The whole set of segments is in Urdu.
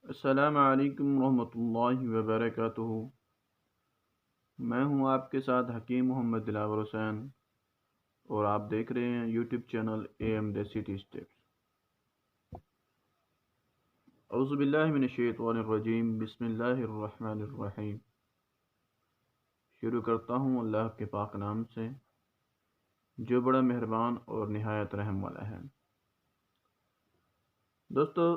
السلام علیکم ورحمۃ اللہ وبرکاتہ۔ میں ہوں آپ کے ساتھ حکیم محمد دلاور حسین، اور آپ دیکھ رہے ہیں یوٹیوب چینل اے ایم دیسی ٹی اسٹیپس۔ اعوذ باللہ من الشیطان الرجیم، بسم اللہ الرحمن الرحیم۔ شروع کرتا ہوں اللہ کے پاک نام سے جو بڑا مہربان اور نہایت رحم والا ہے۔ دوستو،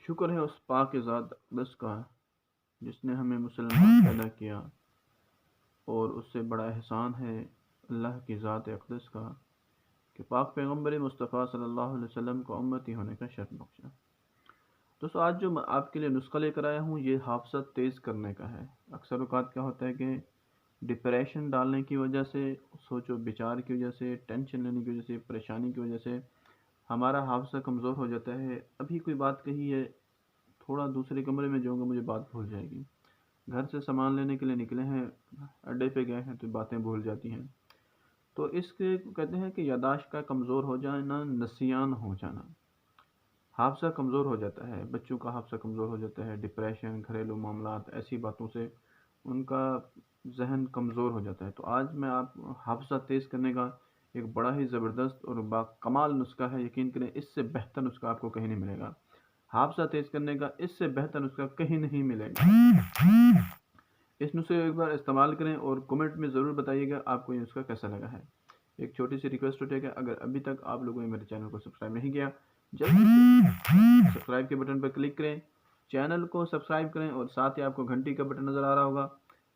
شکر ہے اس پاک ذات اقدس کا جس نے ہمیں مسلمان پیدا کیا، اور اس سے بڑا احسان ہے اللہ کی ذات اقدس کا کہ پاک پیغمبر مصطفیٰ صلی اللہ علیہ وسلم کو امتی ہونے کا شرف بخشا۔ دوستو، آج جو میں آپ کے لیے نسخہ لے کر آیا ہوں یہ حافظہ تیز کرنے کا ہے۔ اکثر اوقات کیا ہوتا ہے کہ ڈپریشن ڈالنے کی وجہ سے، سوچ و بچار کی وجہ سے، ٹینشن لینے کی وجہ سے، پریشانی کی وجہ سے ہمارا حافظہ کمزور ہو جاتا ہے۔ ابھی کوئی بات کہی ہے، تھوڑا دوسرے کمرے میں جاؤں گا مجھے بات بھول جائے گی۔ گھر سے سامان لینے کے لیے نکلے ہیں، اڈے پہ گئے ہیں تو باتیں بھول جاتی ہیں۔ تو اس کے کہتے ہیں کہ یادداشت کا کمزور ہو جانا، نسیان ہو جانا، حافظہ کمزور ہو جاتا ہے۔ بچوں کا حافظہ کمزور ہو جاتا ہے، ڈپریشن، گھریلو معاملات، ایسی باتوں سے ان کا ذہن کمزور ہو جاتا ہے۔ تو آج میں آپ حافظہ تیز کرنے کا ایک بڑا ہی زبردست اور باکمال نسخہ ہے، یقین کریں اس سے بہتر نسخہ آپ کو کہیں نہیں ملے گا۔ حافظہ تیز کرنے کا اس سے بہتر نسخہ کہیں نہیں ملے گا۔ اس نسخے کو ایک بار استعمال کریں اور کمنٹ میں ضرور بتائیے گا آپ کو یہ نسخہ کیسا لگا ہے۔ ایک چھوٹی سی ریکویسٹ ہوتی ہے کہ اگر ابھی تک آپ لوگوں نے میرے چینل کو سبسکرائب نہیں کیا، جلدی سے سبسکرائب کے بٹن پر کلک کریں، چینل کو سبسکرائب کریں، اور ساتھ ہی آپ کو گھنٹی کا بٹن نظر آ رہا ہوگا،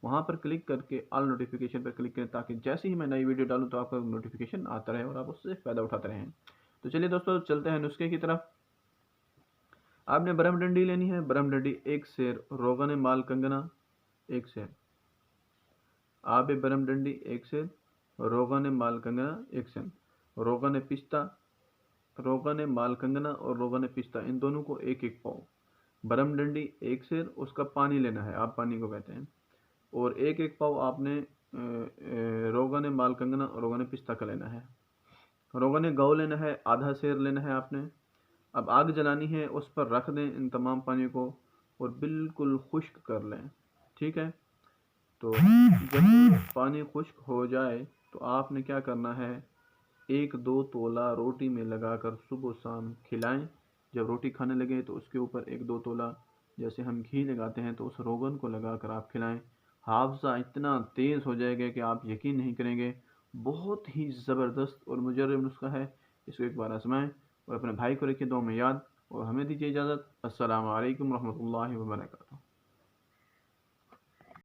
وہاں پر کلک کر کے آل نوٹیفیکیشن پر کلک کریں تاکہ جیسے ہی میں نئی ویڈیو ڈالوں تو آپ کا نوٹیفیکیشن آتا رہے اور آپ اس سے فائدہ اٹھاتے رہیں۔ تو چلیے دوستو، چلتے ہیں نسخے کی طرف۔ آپ نے برہم ڈنڈی لینی ہے، برہم ڈنڈی 1 سیر، روغن مال کنگنا 1 سیر، آب برہم ڈنڈی 1 سیر، روغن مال کنگنا 1 سیر، روغن پستہ، روغن مال کنگنا اور روغن پستہ ان دونوں کو 1 پاؤ، برہم ڈنڈی 1 سیر، اس کا پانی لینا ہے، آپ پانی کو کہتے ہیں، اور 1 پاؤ آپ نے روغن مال کنگنا اور روغن پستہ کا لینا ہے۔ روغن گو لینا ہے، آدھا سیر لینا ہے آپ نے۔ اب آگ جلانی ہے، اس پر رکھ دیں ان تمام پانی کو اور بالکل خشک کر لیں، ٹھیک ہے؟ تو جب پانی خشک ہو جائے تو آپ نے کیا کرنا ہے، 1-2 تولہ روٹی میں لگا کر صبح و شام کھلائیں۔ جب روٹی کھانے لگے تو اس کے اوپر 1-2 تولہ جیسے ہم گھی لگاتے ہیں تو اس روغن کو لگا کر آپ کھلائیں۔ حافظہ اتنا تیز ہو جائے گا کہ آپ یقین نہیں کریں گے، بہت ہی زبردست اور مجرب نسخہ ہے۔ اس کو ایک بار آزمائیں اور اپنے بھائی کو رکھیں دعاؤں میں یاد، اور ہمیں دیجیے اجازت۔ السلام علیکم ورحمۃ اللہ وبرکاتہ۔